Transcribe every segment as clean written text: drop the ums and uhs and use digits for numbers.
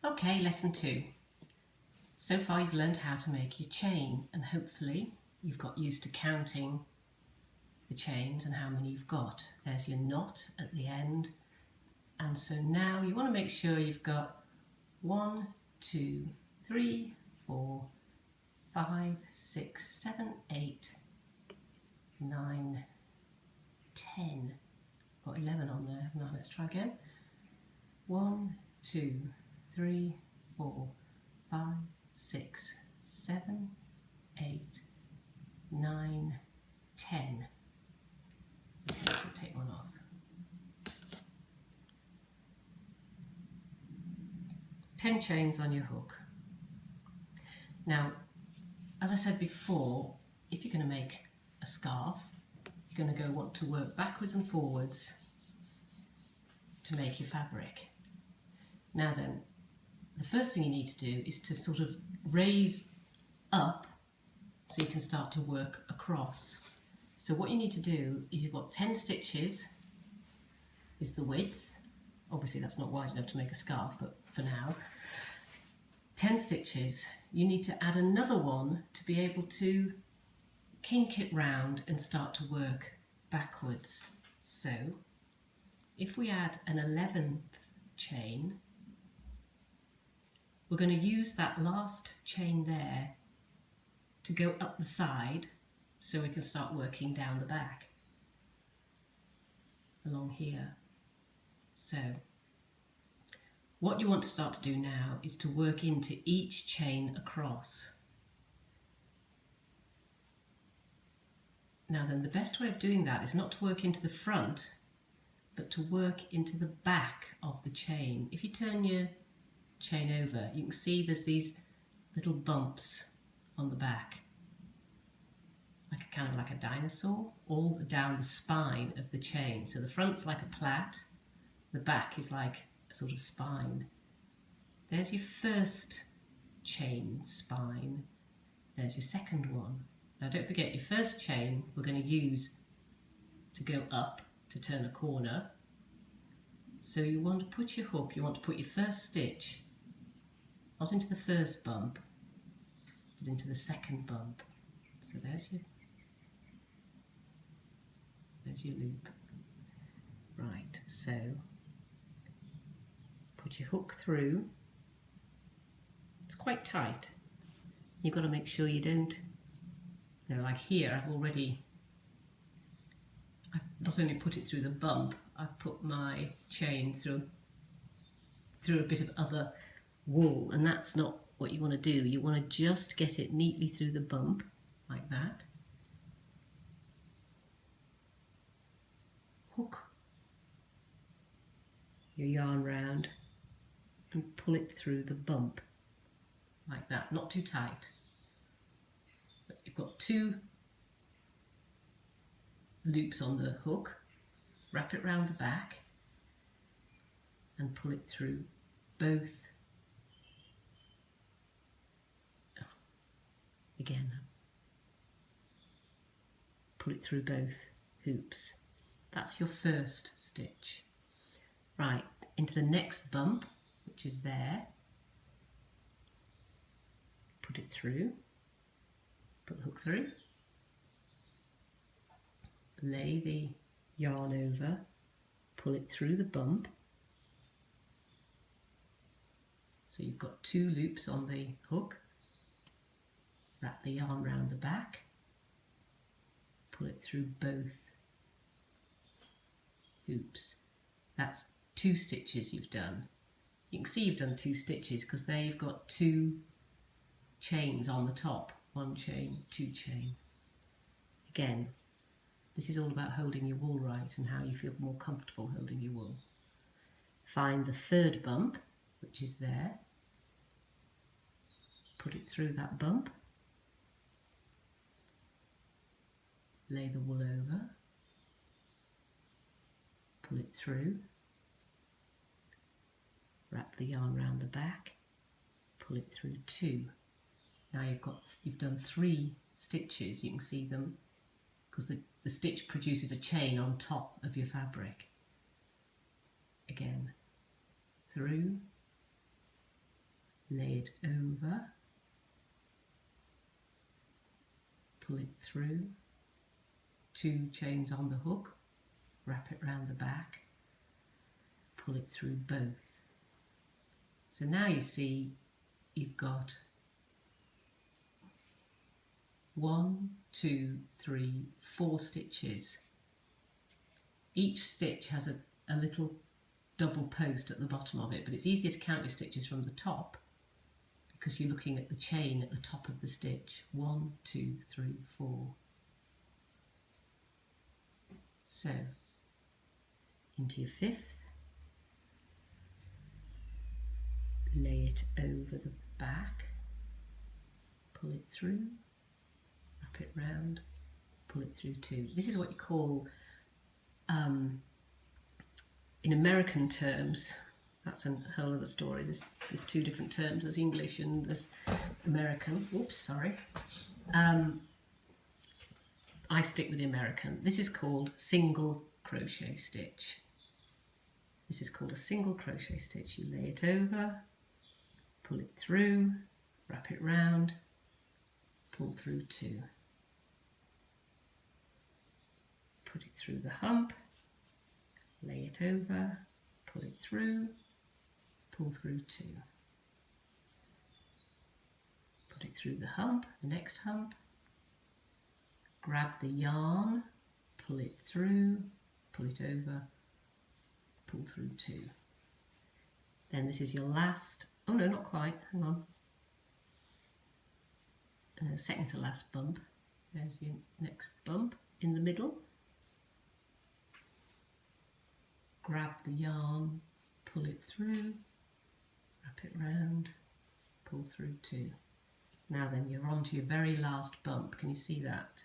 Okay, lesson 2. So far you've learned how to make your chain, and hopefully you've got used to counting the chains and how many you've got. There's your knot at the end, and so now you want to make sure you've got 1, 2, 3, 4, 5, 6, 7, 8, 9, 10. Got 11 on there, haven't I? Let's try again. 1, 2, 3, 4, 5, 6, 7, 8, 9, 10. Okay, so take one off. 10 chains on your hook. Now, as I said before, if you're going to make a scarf, you're going to want to work backwards and forwards to make your fabric. Now then, the first thing you need to do is to sort of raise up so you can start to work across. So what you need to do is you've got 10 stitches is the width. Obviously that's not wide enough to make a scarf, but for now, 10 stitches. You need to add another one to be able to kink it round and start to work backwards. So if we add an 11th chain, we're going to use that last chain there to go up the side so we can start working down the back along here. So what you want to start to do now is to work into each chain across. Now then, the best way of doing that is not to work into the front, but to work into the back of the chain. If you turn your chain over, you can see there's these little bumps on the back, like a kind of like a dinosaur, all down the spine of the chain. So the front's like a plait, the back is like a sort of spine. There's your first chain spine, there's your second one. Now don't forget, your first chain we're going to use to go up to turn a corner. So you want to put your hook, you want to put your first stitch not into the first bump, but into the second bump. So there's your loop. Right, so put your hook through. It's quite tight. You've got to make sure you don't, like here I've not only put it through the bump, I've put my chain through a bit of other wool, and that's not what you want to do. You want to just get it neatly through the bump like that. Hook your yarn round and pull it through the bump like that, not too tight. But you've got 2 loops on the hook, wrap it round the back and pull it through both. Again, pull it through both hoops. That's your first stitch. Right, into the next bump, which is there, put it through, put the hook through, lay the yarn over, pull it through the bump. So you've got 2 loops on the hook, wrap the yarn round the back, pull it through both hoops. That's 2 stitches you've done. You can see you've done 2 stitches because there you've got 2 chains on the top. 1 chain, 2 chain. Again, this is all about holding your wool right and how you feel more comfortable holding your wool. Find the 3rd bump, which is there. Put it through that bump. Lay the wool over. Pull it through. Wrap the yarn round the back. Pull it through 2. Now you've done 3 stitches. You can see them because the stitch produces a chain on top of your fabric. Again, through, lay it over, pull it through, 2 chains on the hook, wrap it round the back, pull it through both. So now you see you've got 1, 2, 3, 4 stitches. Each stitch has a little double post at the bottom of it, but it's easier to count your stitches from the top because you're looking at the chain at the top of the stitch. 1, 2, 3, 4. So into your 5th, lay it over the back, pull it through, wrap it round, pull it through 2. This is what you call, in American terms, that's a whole other story. There's 2 different terms, there's English and there's American. Oops, sorry. I stick with the American. This is called single crochet stitch. This is called a single crochet stitch. You lay it over, pull it through, wrap it round, pull through 2. Put it through the hump, lay it over, pull it through, pull through 2. Put it through the hump, the next hump, grab the yarn, pull it through, pull it over, pull through 2. Then this is your last, oh no, not quite, hang on, second to last bump. There's your next bump in the middle. Grab the yarn, pull it through, wrap it round, pull through 2. Now then, you're on to your very last bump. Can you see that?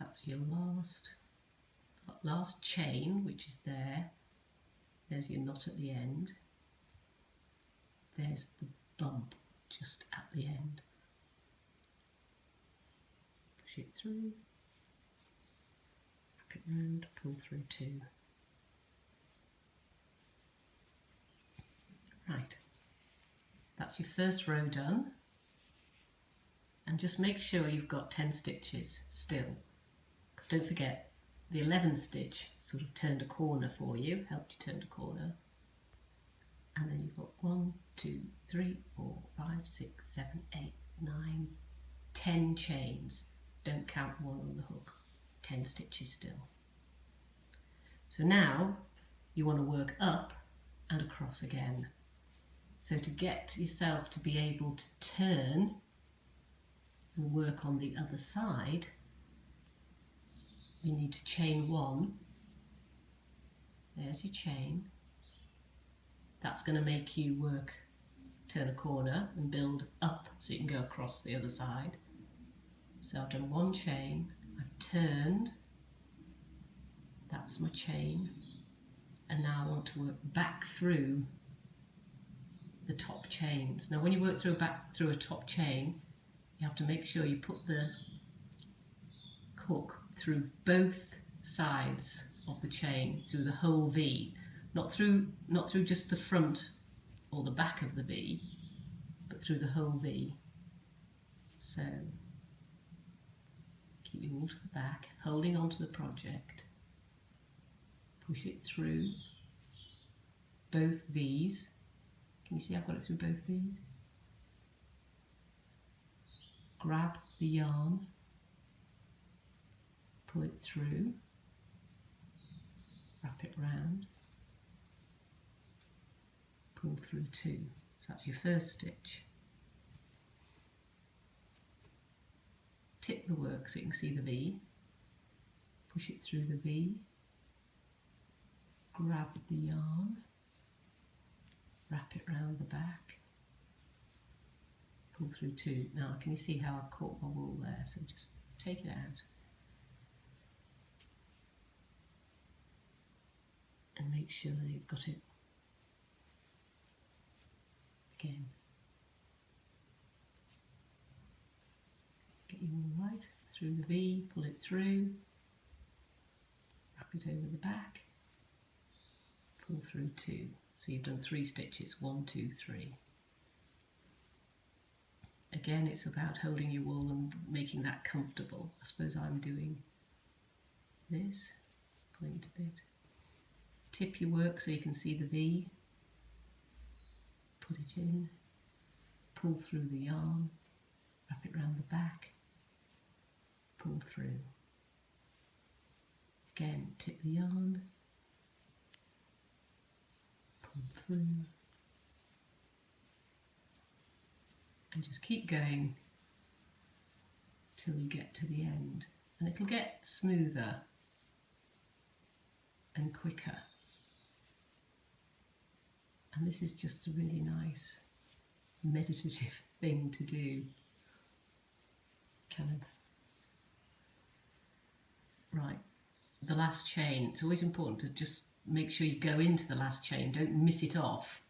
That's your last chain, which is there. There's your knot at the end. There's the bump just at the end. Push it through, wrap it round, pull through 2. Right, that's your first row done, and just make sure you've got 10 stitches still, because don't forget the 11th stitch sort of turned a corner for you, helped you turn a corner, and then you've got 1, 2, 3, 4, 5, 6, 7, 8, 9, 10 chains. Don't count the one on the hook, 10 stitches still. So now you want to work up and across again. So to get yourself to be able to turn and work on the other side, you need to chain 1. There's your chain. That's going to make you work, turn a corner and build up so you can go across the other side. So I've done 1 chain, I've turned, that's my chain, and now I want to work back through the top chains. Now when you work back through a top chain, you have to make sure you put the hook through both sides of the chain, through the whole V, not through just the front or the back of the V, but through the whole V. So keep your wool to the back, holding onto the project, push it through both V's. Can you see I've got it through both V's? Grab the yarn, pull it through, wrap it round, pull through 2. So that's your first stitch. Tip the work so you can see the V, push it through the V, grab the yarn, wrap it round the back, pull through 2. Now can you see how I've caught my wool there, so just take it out and make sure that you've got it again. Get your wool right through the V, pull it through, wrap it over the back, pull through 2. So you've done 3 stitches, 1, 2, 3. Again, it's about holding your wool and making that comfortable. I suppose I'm doing this, point a bit. Tip your work so you can see the V. Put it in, pull through the yarn, wrap it round the back, pull through. Again, tip the yarn, pull through, and just keep going till you get to the end, and it'll get smoother and quicker. And this is just a really nice meditative thing to do. Kind of, right, the last chain. It's always important to just make sure you go into the last chain, don't miss it off.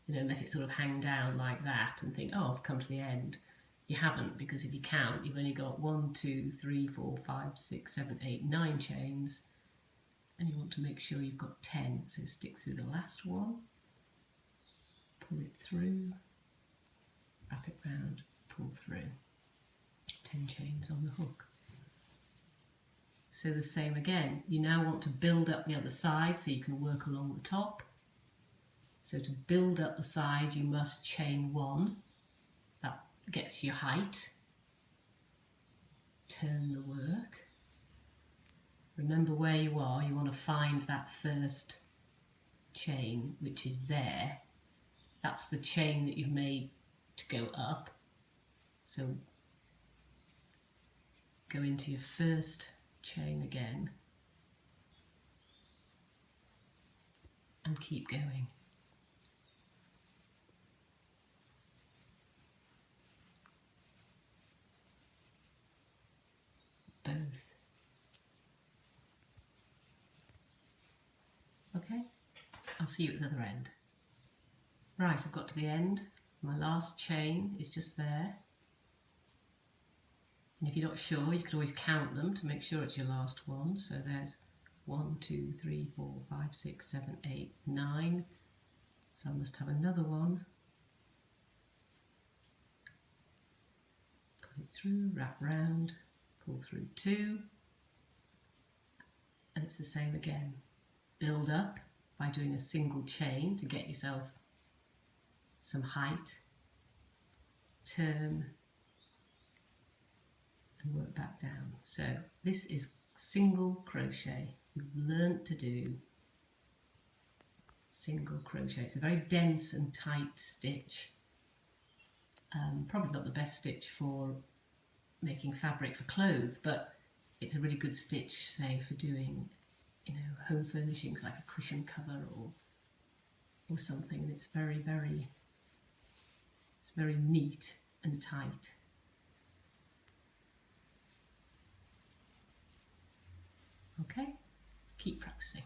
You know, let it sort of hang down like that and think, oh, I've come to the end. You haven't, because if you count, you've only got 1, 2, 3, 4, 5, 6, 7, 8, 9 chains, and you want to make sure you've got 10. So stick through the last one, pull it through, wrap it round, pull through. 10 chains on the hook. So the same again. You now want to build up the other side so you can work along the top. So to build up the side, you must chain 1. That gets your height. Turn the work. Remember where you are. You want to find that first chain, which is there. That's the chain that you've made to go up. So go into your first chain again and keep going. Both. Okay, I'll see you at the other end. Right, I've got to the end. My last chain is just there. And if you're not sure, you could always count them to make sure it's your last one. So there's 1, 2, 3, 4, 5, 6, 7, 8, 9. So I must have another one. Pull it through, wrap round, pull through 2. And it's the same again. Build up by doing a single chain to get yourself some height. Turn and work back down. So this is single crochet. You've learnt to do single crochet. It's a very dense and tight stitch. Probably not the best stitch for making fabric for clothes, but it's a really good stitch, say, for doing, you know, home furnishings like a cushion cover or something. And it's very neat and tight. Okay, keep practicing.